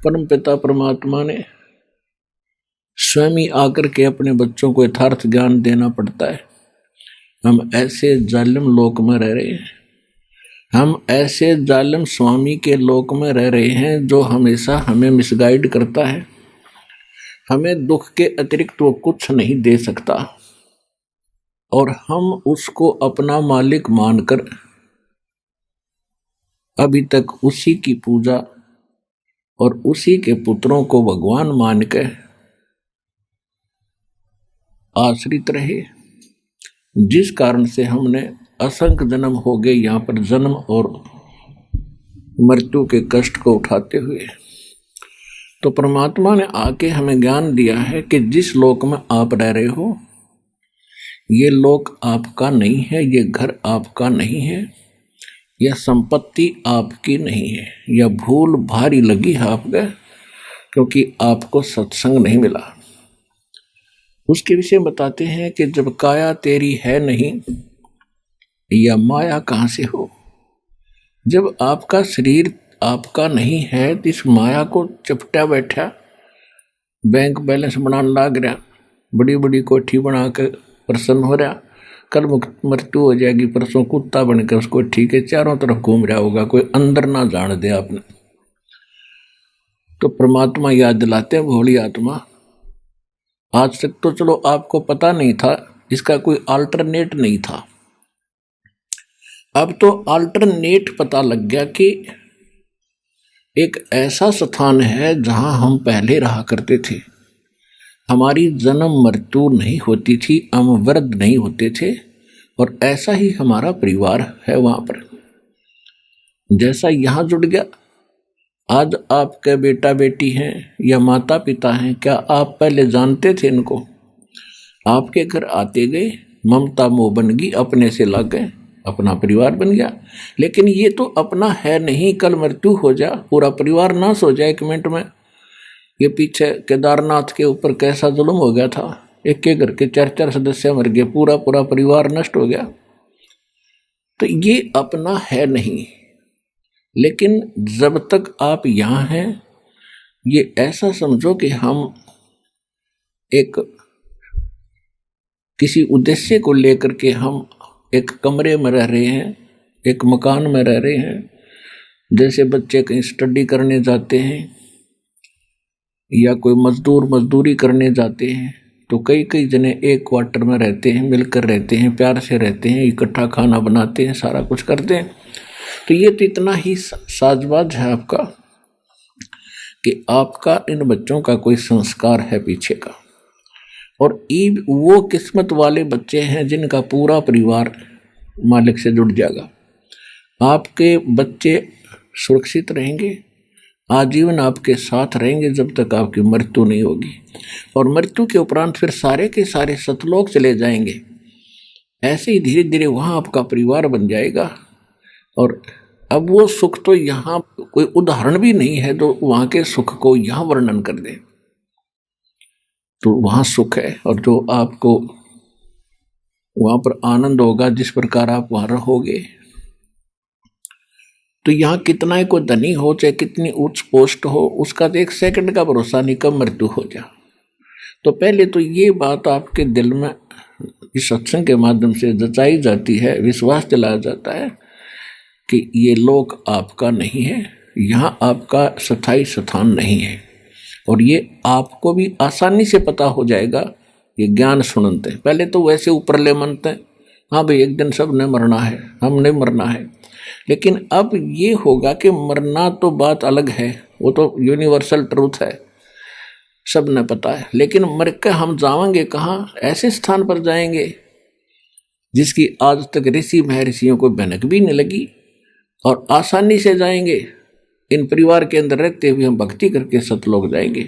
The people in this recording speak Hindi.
परम पिता परमात्मा ने स्वयं ही आकर के अपने बच्चों को यथार्थ ज्ञान देना पड़ता है। हम ऐसे जालिम लोक में रह रहे हैं, हम ऐसे जालिम स्वामी के लोक में रह रहे हैं जो हमेशा हमें मिसगाइड करता है। हमें दुख के अतिरिक्त वो कुछ नहीं दे सकता और हम उसको अपना मालिक मानकर अभी तक उसी की पूजा और उसी के पुत्रों को भगवान मान के आश्रित रहे, जिस कारण से हमने असंख्य जन्म हो गए यहाँ पर जन्म और मृत्यु के कष्ट को उठाते हुए। तो परमात्मा ने आके हमें ज्ञान दिया है कि जिस लोक में आप रह रहे हो ये लोक आपका नहीं है, ये घर आपका नहीं है, यह संपत्ति आपकी नहीं है। यह भूल भारी लगी है आपको क्योंकि आपको सत्संग नहीं मिला। उसके विषय बताते हैं कि जब काया तेरी है नहीं या माया कहाँ से हो। जब आपका शरीर आपका नहीं है तो इस माया को चपटा बैठा, बैंक बैलेंस बनाने लग रहा, बड़ी बड़ी कोठी बना कर प्रसन्न हो रहा, कल मृत्यु हो जाएगी, परसों कुत्ता बनकर उसको ठीक है चारों तरफ घूम रहा होगा, कोई अंदर ना जान दे आपने। तो परमात्मा याद दिलाते हैं, भोली आत्मा आज तक तो चलो आपको पता नहीं था, इसका कोई अल्टरनेट नहीं था, अब तो अल्टरनेट पता लग गया कि एक ऐसा स्थान है जहां हम पहले रहा करते थे। हमारी जन्म मृत्यु नहीं होती थी, हम वृद्ध नहीं होते थे और ऐसा ही हमारा परिवार है वहां पर, जैसा यहां जुड़ गया। आज आपके बेटा बेटी हैं या माता पिता हैं, क्या आप पहले जानते थे इनको? आपके घर आते गए, ममता मोह बन गई, अपने से लग गए, अपना परिवार बन गया। लेकिन ये तो अपना है नहीं, कल मृत्यु हो जा पूरा परिवार नाश हो जाए 1 मिनट में। ये पीछे केदारनाथ के ऊपर कैसा जुल्म हो गया था, एक के घर के 4-4 सदस्य मर गए, पूरा पूरा परिवार नष्ट हो गया। तो ये अपना है नहीं। लेकिन जब तक आप यहाँ हैं ये ऐसा समझो कि हम एक किसी उद्देश्य को लेकर के हम एक कमरे में रह रहे हैं, एक मकान में रह रहे हैं। जैसे बच्चे कहीं स्टडी करने जाते हैं या कोई मजदूर मजदूरी करने जाते हैं तो कई कई जने एक क्वार्टर में रहते हैं, मिलकर रहते हैं, प्यार से रहते हैं, इकट्ठा खाना बनाते हैं, सारा कुछ करते हैं। तो ये तो इतना ही साजबाज है आपका कि आपका इन बच्चों का कोई संस्कार है पीछे का। और वो किस्मत वाले बच्चे हैं जिनका पूरा परिवार मालिक से जुड़ जाएगा। आपके बच्चे सुरक्षित रहेंगे, आजीवन आपके साथ रहेंगे जब तक आपकी मृत्यु नहीं होगी। और मृत्यु के उपरांत फिर सारे के सारे सतलोक चले जाएंगे। ऐसे ही धीरे धीरे वहाँ आपका परिवार बन जाएगा। और अब वो सुख तो यहाँ कोई उदाहरण भी नहीं है जो वहाँ के सुख को यहाँ वर्णन कर दे। तो वहाँ सुख है और जो आपको वहाँ पर आनंद होगा जिस प्रकार आप वहाँ रहोगे। तो यहाँ कितना ही कोई धनी हो चाहे कितनी उच्च पोस्ट हो, उसका तो 1 सेकंड का भरोसा नहीं कब मृत्यु हो जा। तो पहले तो ये बात आपके दिल में इस सत्संग के माध्यम से जचाई जाती है, विश्वास दिलाया जाता है कि ये लोक आपका नहीं है, यहाँ आपका स्थायी स्थान नहीं है। और ये आपको भी आसानी से पता हो जाएगा ये ज्ञान सुनते। पहले तो वैसे ऊपर ले मनते हैं, हाँ भाई एक दिन सब ने मरना है, हमने मरना है। लेकिन अब ये होगा कि मरना तो बात अलग है, वो तो यूनिवर्सल ट्रूथ है, सब ने पता है। लेकिन मर के हम जाएंगे कहाँ? ऐसे स्थान पर जाएंगे जिसकी आज तक ऋषि महर्षियों को भनक भी नहीं लगी, और आसानी से जाएंगे। इन परिवार के अंदर रहते हुए हम भक्ति करके सतलोक जाएंगे।